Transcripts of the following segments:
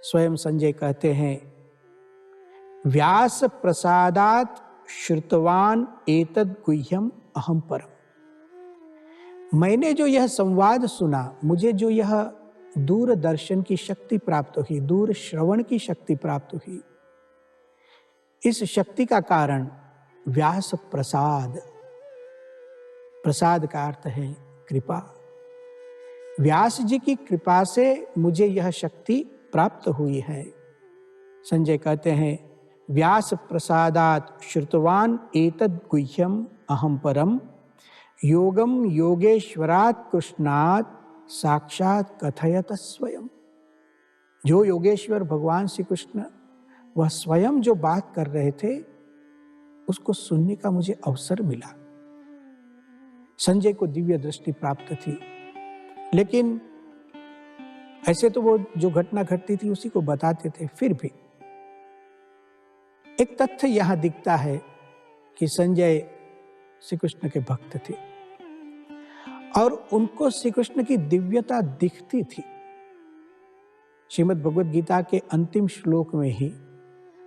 स्वयं संजय कहते हैं, व्यास प्रसादात श्रुतवान एतद गुह्यम अहम परम। मैंने जो यह संवाद सुना, मुझे जो यह दूरदर्शन की शक्ति प्राप्त हुई, दूर श्रवण की शक्ति प्राप्त हुई, इस शक्ति का कारण व्यास प्रसाद, प्रसाद का अर्थ है कृपा। व्यास जी की कृपा से मुझे यह शक्ति प्राप्त हुई है। संजय कहते हैं, व्यास प्रसादात श्रुतवान एतद गुह्यम अहम परम, योगम योगेश्वरात कृष्णात साक्षात कथयत स्वयं। जो योगेश्वर भगवान श्री कृष्ण वह स्वयं जो बात कर रहे थे, उसको सुनने का मुझे अवसर मिला। संजय को दिव्य दृष्टि प्राप्त थी, लेकिन ऐसे तो वो जो घटना घटती थी उसी को बताते थे। फिर भी एक तथ्य यहां दिखता है कि संजय श्री कृष्ण के भक्त थे और उनको श्री कृष्ण की दिव्यता दिखती थी। श्रीमद् भगवद गीता के अंतिम श्लोक में ही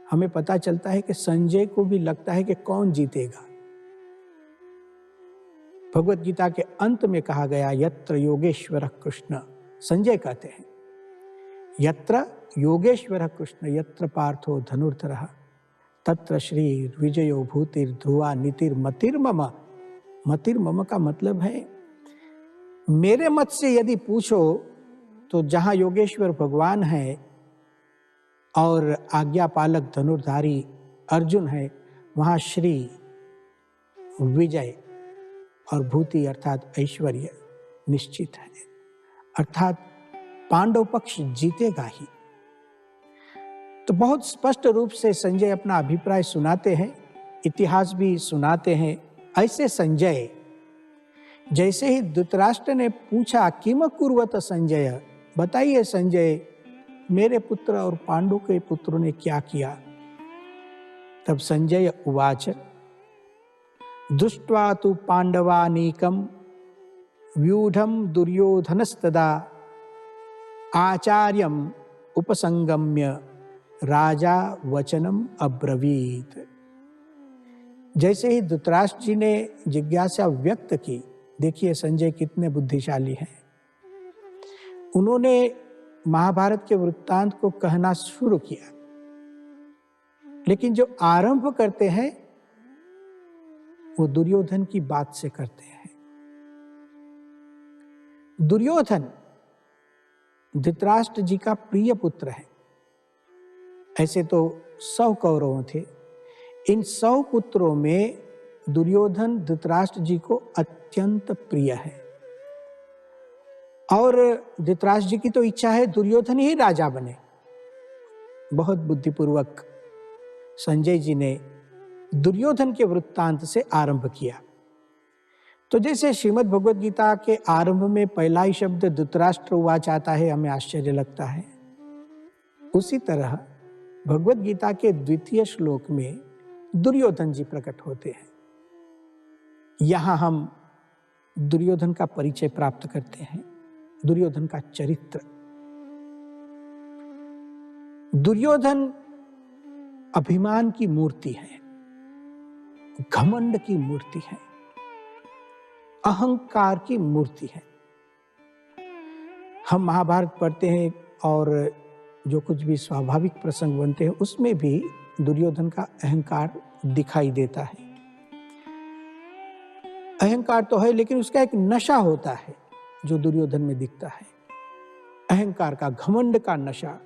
हमें पता चलता है कि संजय को भी लगता है कि कौन जीतेगा। भगवद गीता के अंत में कहा गया, यत्र योगेश्वर कृष्ण, संजय कहते हैं, यत्र योगेश्वर कृष्ण यत्र पार्थो धनुर्धरः तत्र श्री विजयो भूतिर ध्रुवा नीतिर मतिर्मम। मतिर्मम का मतलब है, मेरे मत से यदि पूछो तो जहां योगेश्वर भगवान है और आज्ञा पालक धनुर्धारी अर्जुन है, वहां श्री विजय और भूति अर्थात ऐश्वर्य निश्चित है, अर्थात पांडव पक्ष जीतेगा ही। तो बहुत स्पष्ट रूप से संजय अपना अभिप्राय सुनाते हैं, इतिहास भी सुनाते हैं। ऐसे संजय, जैसे ही धृतराष्ट्र ने पूछा किम कुर्वत संजय, बताइए संजय मेरे पुत्र और पांडु के पुत्रों ने क्या किया, तब संजय उवाच, दृष्ट्वा तु पांडवानीकम व्यूढ़म दुर्योधनस्तदा आचार्यम उपसंगम्य राजा वचनम अब्रवीत। जैसे ही धृतराष्ट्र जी ने जिज्ञासा व्यक्त की, देखिए संजय कितने बुद्धिशाली हैं, उन्होंने महाभारत के वृत्तांत को कहना शुरू किया, लेकिन जो आरंभ करते हैं वो दुर्योधन की बात से करते हैं। दुर्योधन धृतराष्ट्र जी का प्रिय पुत्र है। ऐसे तो 100 कौरव थे, इन 100 पुत्रों में दुर्योधन धृतराष्ट्र जी को अत्यंत प्रिय है और धृतराष्ट्र जी की तो इच्छा है दुर्योधन ही राजा बने। बहुत बुद्धिपूर्वक संजय जी ने दुर्योधन के वृत्तांत से आरंभ किया। तो जैसे श्रीमद् भगवद गीता के आरंभ में पहला ही शब्द धृतराष्ट्र उवाच आता है, हमें आश्चर्य लगता है, उसी तरह भगवद गीता के द्वितीय श्लोक में दुर्योधन जी प्रकट होते हैं। यहां हम दुर्योधन का परिचय प्राप्त करते हैं, दुर्योधन का चरित्र। दुर्योधन अभिमान की मूर्ति है, घमंड की मूर्ति है, अहंकार की मूर्ति है। हम महाभारत पढ़ते हैं और जो कुछ भी स्वाभाविक प्रसंग बनते हैं उसमें भी दुर्योधन का अहंकार दिखाई देता है। अहंकार तो है, लेकिन उसका एक नशा होता है जो दुर्योधन में दिखता है, अहंकार का, घमंड का नशा।